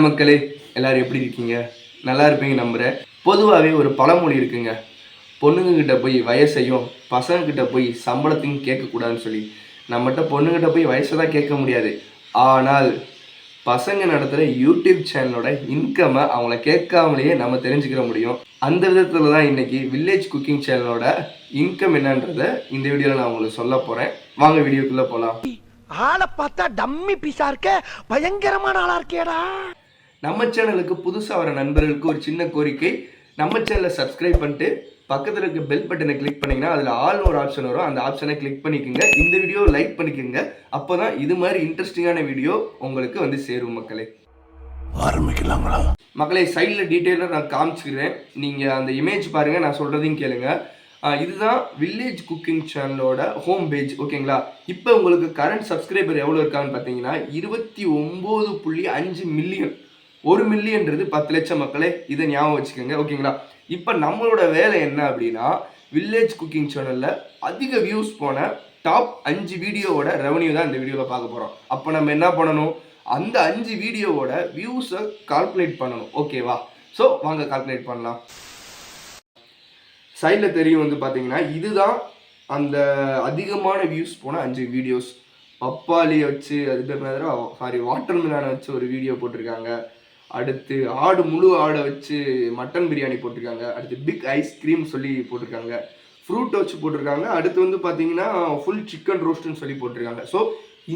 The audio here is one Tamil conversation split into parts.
மக்களே, எல்லாரும் எப்படி இருக்கீங்க? நல்லா இருப்பீங்க நம்புறேன். பொதுவாகவே ஒரு பழமொழி இருக்குங்க. பொண்ணுங்ககிட்ட போய் வயசையும் பசங்கக்கிட்ட போய் சம்பளத்தையும் கேட்கக்கூடாதுன்னு சொல்லி. நம்மகிட்ட பொண்ணுங்கிட்ட போய் வயசை தான் கேட்க முடியாது. ஆனால் பசங்க நடத்துகிற யூடியூப் சேனலோட இன்கம்மை அவங்கள கேட்காமலேயே நம்ம தெரிஞ்சுக்கிற முடியும். அந்த விதத்தில் தான் இன்னைக்கு வில்லேஜ் குக்கிங் சேனலோட இன்கம் என்னன்றதை இந்த வீடியோவில் நான் உங்களுக்கு சொல்ல போகிறேன். வாங்க வீடியோக்குள்ளே போகலாம். ஆளை பார்த்தா டம்மி பீஸா இருக்க, பயங்கரமான ஆளா இருக்கேடா. நம்ம சேனலுக்கு புதுசாக வர நண்பர்களுக்கு ஒரு சின்ன கோரிக்கை. நம்ம சேனலை சப்ஸ்கிரைப் பண்ணிட்டு பக்கத்தில் இருக்க பெல் பட்டனை கிளிக் பண்ணிங்கன்னா அதில் ஆல்னு ஒரு ஆப்ஷன் வரும். அந்த ஆப்ஷனை கிளிக் பண்ணிக்கோங்க. இந்த வீடியோ லைக் பண்ணிக்கோங்க. அப்போ தான் இது மாதிரி இன்ட்ரெஸ்டிங்கான வீடியோ உங்களுக்கு வந்து சேரும். மக்களே, ஆரம்பிக்கலாங்களா? மக்களே, சைடில் டீட்டெயிலாக நான் காமிச்சிக்கிறேன். நீங்கள் அந்த இமேஜ் பாருங்கள், நான் சொல்கிறதையும் கேளுங்க. இதுதான் வில்லேஜ் குக்கிங் சேனலோட ஹோம் பேஜ். ஓகேங்களா? இப்போ உங்களுக்கு கரண்ட் சப்ஸ்கிரைபர் எவ்வளோ இருக்கான்னு பார்த்தீங்கன்னா 29.5 மில்லியன். 1 மில்லியன்றது 10 லட்சம். மக்களே, இதை ஞாபகம் வச்சுக்கோங்க. ஓகேங்களா? இப்போ நம்மளோட வேலை என்ன அப்படின்னா, வில்லேஜ் குக்கிங் சேனலில் அதிக வியூஸ் போன டாப் 5 வீடியோவோட ரெவன்யூ தான் இந்த வீடியோவில் பார்க்க போகிறோம். அப்போ நம்ம என்ன பண்ணணும்? அந்த 5 வீடியோவோட வியூஸை கால்குலேட் பண்ணணும். ஓகேவா? ஸோ வாங்க கால்குலேட் பண்ணலாம். சைடில் தெரியும் வந்து பார்த்தீங்கன்னா, இதுதான் அந்த அதிகமான வியூஸ் போன 5 வீடியோஸ். பப்பாளியை வச்சு அது பேர் வாட்டர் மிலானை வச்சு ஒரு வீடியோ போட்டிருக்காங்க. அடுத்து முழு ஆடை வச்சு மட்டன் பிரியாணி போட்டிருக்காங்க. அடுத்து பிக் ஐஸ்கிரீம் சொல்லி போட்டிருக்காங்க. ஃப்ரூட்டை வச்சு போட்டிருக்காங்க. அடுத்து வந்து பார்த்தீங்கன்னா ஃபுல் சிக்கன் ரோஸ்ட்டுன்னு சொல்லி போட்டிருக்காங்க. ஸோ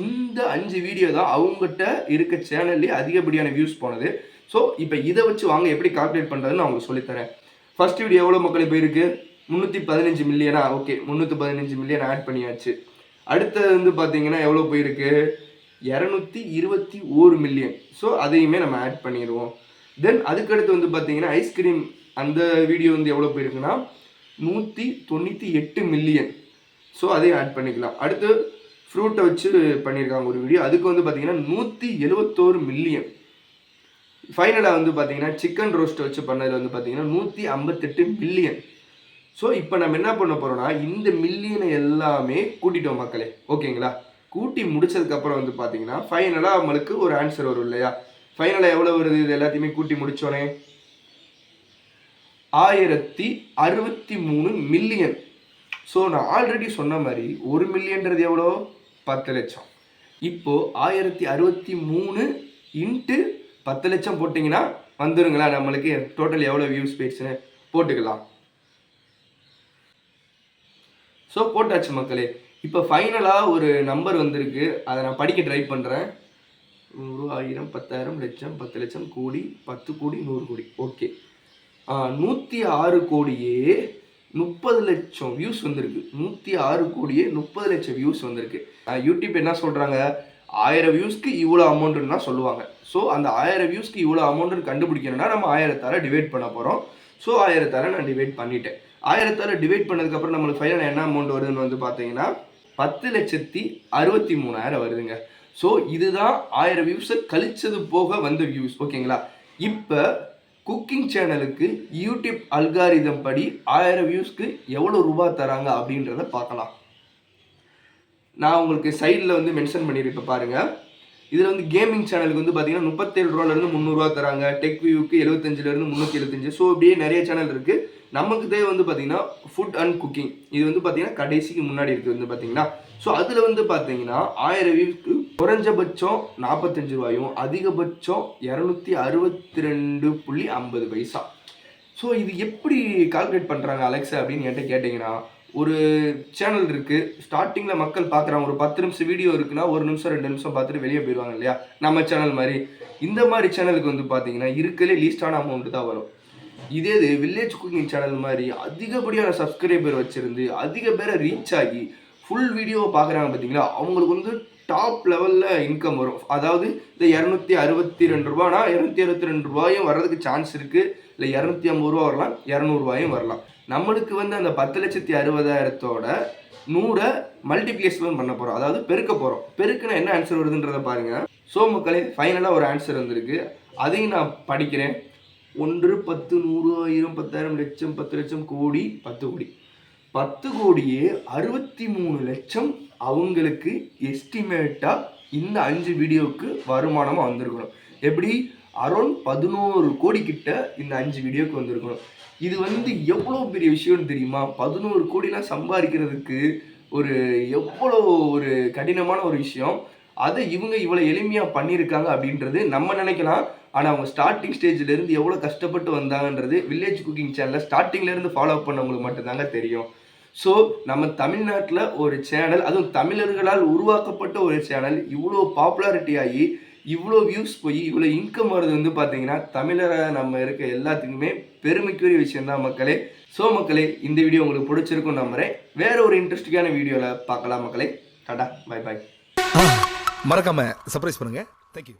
இந்த 5 வீடியோ தான் அவங்ககிட்ட இருக்க சேனல்லே அதிகப்படியான வியூஸ் போனது. ஸோ இப்போ இதை வச்சு வாங்க எப்படி கால்குலேட் பண்ணுறதுன்னு நான் உங்களுக்கு சொல்லித்தரேன். ஃபர்ஸ்ட் வீடியோ எவ்வளோ மக்கள் போயிருக்கு? 315 மில்லியனா? ஓகே, 315 மில்லியன் ஆட் பண்ணியாச்சு. அடுத்தது வந்து பார்த்தீங்கன்னா எவ்வளோ போயிருக்கு? 221 மில்லியன். ஸோ அதையுமே நம்ம ஆட் பண்ணிடுவோம். தென் அதுக்கடுத்து வந்து பார்த்தீங்கன்னா ஐஸ்கிரீம் அந்த வீடியோ வந்து எவ்வளோ போயிருக்குன்னா 198 மில்லியன். ஸோ அதையும் ஆட் பண்ணிக்கலாம். அடுத்து ஃப்ரூட்டை வச்சு பண்ணியிருக்காங்க ஒரு வீடியோ, அதுக்கு வந்து பார்த்தீங்கன்னா 171 மில்லியன். ஃபைனலாக வந்து பார்த்தீங்கன்னா சிக்கன் ரோஸ்ட்டை வச்சு பண்ணதில் வந்து பார்த்தீங்கன்னா 158 மில்லியன். ஸோ இப்போ நம்ம என்ன பண்ண போகிறோம்னா, இந்த மில்லியனை எல்லாமே கூட்டிட்டோம் மக்களே. ஓகேங்களா? கூட்டி முடிச்சதுக்கப்புறம் வந்து பார்த்தீங்கன்னா ஃபைனலாக நம்மளுக்கு ஒரு ஆன்சர் வரும் இல்லையா? ஃபைனலாக எவ்வளோ வருது? இது எல்லாத்தையுமே கூட்டி முடித்தோடனே 1063 மில்லியன். ஸோ நான் ஆல்ரெடி சொன்ன மாதிரி 1 மில்லியன்றது எவ்வளோ? 10 லட்சம். இப்போது 1063 இன்ட்டு 10 லட்சம் போட்டிங்கன்னா வந்துருங்களா நம்மளுக்கு டோட்டல் எவ்வளோ வியூஸ் போயிடுச்சுன்னு போட்டுக்கலாம். ஸோ போட்டாச்சு மக்களே. இப்போ ஃபைனலாக ஒரு நம்பர் வந்திருக்கு, அதை நான் படிக்க ட்ரை பண்ணுறேன். 100, 1000, 10,000, லட்சம், 10 லட்சம், கோடி, 10 கோடி, 100 கோடி. ஓகே, 106 கோடியே 30 லட்சம் வியூஸ் வந்திருக்கு. 106 கோடியே 30 லட்சம் வியூஸ் வந்திருக்கு. யூடியூப் என்ன சொல்கிறாங்க? 1000 வியூஸ்க்கு இவ்வளோ அமௌண்ட்டுன்னு தான் சொல்லுவாங்க. ஸோ அந்த 1000 வியூஸ்க்கு இவ்வளோ அமௌண்ட்டுன்னு கண்டுபிடிக்கணும்னா நம்ம 1000ஆல் டிவைட் பண்ண போகிறோம். ஸோ 1000ஆல் நான் டிவைட் பண்ணிட்டேன். 1000ஆல் டிவைட் பண்ணதுக்கப்புறம் நம்மளுக்கு ஃபைனல் என்ன அமௌண்ட் வருதுன்னு வந்து பார்த்தீங்கன்னா 10,63,000 வருதுங்க. ஸோ இதுதான் 1000 வியூஸை கழிச்சது போக வந்த வியூஸ். ஓகேங்களா? இப்போ குக்கிங் சேனலுக்கு யூடியூப் அல்காரிதம் படி 1000 வியூஸ்க்கு எவ்வளோ ரூபா தராங்க அப்படின்றத பார்க்கலாம். நான் உங்களுக்கு சைடில் வந்து மென்ஷன் பண்ணியிருப்பேன் பாருங்கள். இதில் வந்து கேமிங் சேனலுக்கு வந்து பார்த்தீங்கன்னா 37 ரூபாலேருந்து 300 ரூபா தராங்க. டெக் வியூக்கு 75லேருந்து 375. ஸோ இப்படியே நிறைய சேனல் இருக்குது. நமக்கு தேவை வந்து பார்த்தீங்கன்னா ஃபுட் அண்ட் குக்கிங். இது வந்து பார்த்தீங்கன்னா கடைசிக்கு முன்னாடி இருக்குது வந்து பார்த்தீங்கன்னா. ஸோ அதில் வந்து பார்த்தீங்கன்னா 1000 வியூக்கு குறைஞ்சபட்சம் 45 ரூபாயும் அதிகபட்சம் 262.50 பைசா. ஸோ இது எப்படி கால்குலேட் பண்ணுறாங்க அலெக்ஸா அப்படின்னு என்கிட்ட கேட்டிங்கன்னா, ஒரு சேனல் இருக்குது, ஸ்டார்டிங்கில் மக்கள் பார்க்குறாங்க. ஒரு 10 நிமிஷம் வீடியோ இருக்குன்னா 1 நிமிஷம் 2 நிமிஷம் பார்த்துட்டு வெளியே போயிடுவாங்க இல்லையா? நம்ம சேனல் மாதிரி இந்த மாதிரி சேனலுக்கு வந்து பார்த்தீங்கன்னா இருக்கிறதுலே லீஸ்டான அமௌண்ட்டு தான் வரும். இதே இது வில்லேஜ் குக்கிங் சேனல் மாதிரி அதிகப்படியான சப்ஸ்கிரைபர் வச்சுருந்து அதிக பேரை ரீச் ஆகி ஃபுல் வீடியோவை பார்க்குறாங்க பார்த்தீங்களா, அவங்களுக்கு வந்து டாப் லெவலில் இன்கம் வரும். அதாவது இந்த 262 ரூபானா 222 ரூபாயும் வர்றதுக்கு சான்ஸ் இருக்குது. இல்லை 250 ரூபா வரலாம், 200 ரூபாயும் வரலாம். நம்மளுக்கு வந்து அந்த 10,60,000 100 மல்டிப்ளிகேஷன் பண்ண போகிறோம், அதாவது பெருக்க போகிறோம். பெருக்குன்னா என்ன ஆன்சர் வருதுன்றதை பாருங்கள். ஸோ மக்களே, ஃபைனலாக ஒரு ஆன்சர் வந்திருக்கு, அதையும் நான் படிக்கிறேன். 1, 10, 100, 1000, 10,000, லட்சம், 10 லட்சம், கோடி, 10 கோடி. 10 கோடியே 63 லட்சம் அவங்களுக்கு எஸ்டிமேட்டாக இந்த 5 வீடியோவுக்கு வருமானமாக வந்திருக்கணும். எப்படி? அரௌண்ட் 11 கோடி கிட்ட இந்த 5 வீடியோக்கு வந்திருக்கணும். இது எவ்வளோ பெரிய விஷயம்னு தெரியுமா? 11 கோடிலாம் சம்பாதிக்கிறதுக்கு எவ்வளோ ஒரு கடினமான ஒரு விஷயம். அதை இவங்க இவ்வளோ எளிமையாக பண்ணியிருக்காங்க அப்படின்றது நம்ம நினைக்கலாம். ஆனால் அவங்க ஸ்டார்டிங் ஸ்டேஜ்லேருந்து எவ்வளோ கஷ்டப்பட்டு வந்தாங்கன்றது வில்லேஜ் குக்கிங் சேனலில் ஸ்டார்டிங்லேருந்து ஃபாலோ பண்ணவங்களுக்கு மட்டும்தாங்க தெரியும். ஸோ நம்ம தமிழ்நாட்டில் ஒரு சேனல், அதுவும் தமிழர்களால் உருவாக்கப்பட்ட ஒரு சேனல் இவ்வளோ பாப்புலாரிட்டி ஆகி இவ்வளோ வியூஸ் போய் இவ்வளோ இன்கம் வருது பார்த்தீங்கன்னா தமிழராக நம்ம இருக்க எல்லாத்துக்குமே பெருமைக்குரிய விஷயம்தான் மக்களே. ஸோ மக்களே, இந்த வீடியோ உங்களுக்கு பிடிச்சிருக்கும் நம்புறேன். வேற ஒரு இன்ட்ரெஸ்டிங்கான வீடியோவில் பார்க்கலாம் மக்களே. Tata, bye bye. மறக்காம சர்ப்ரைஸ் பண்ணுங்க. தேங்க்யூ.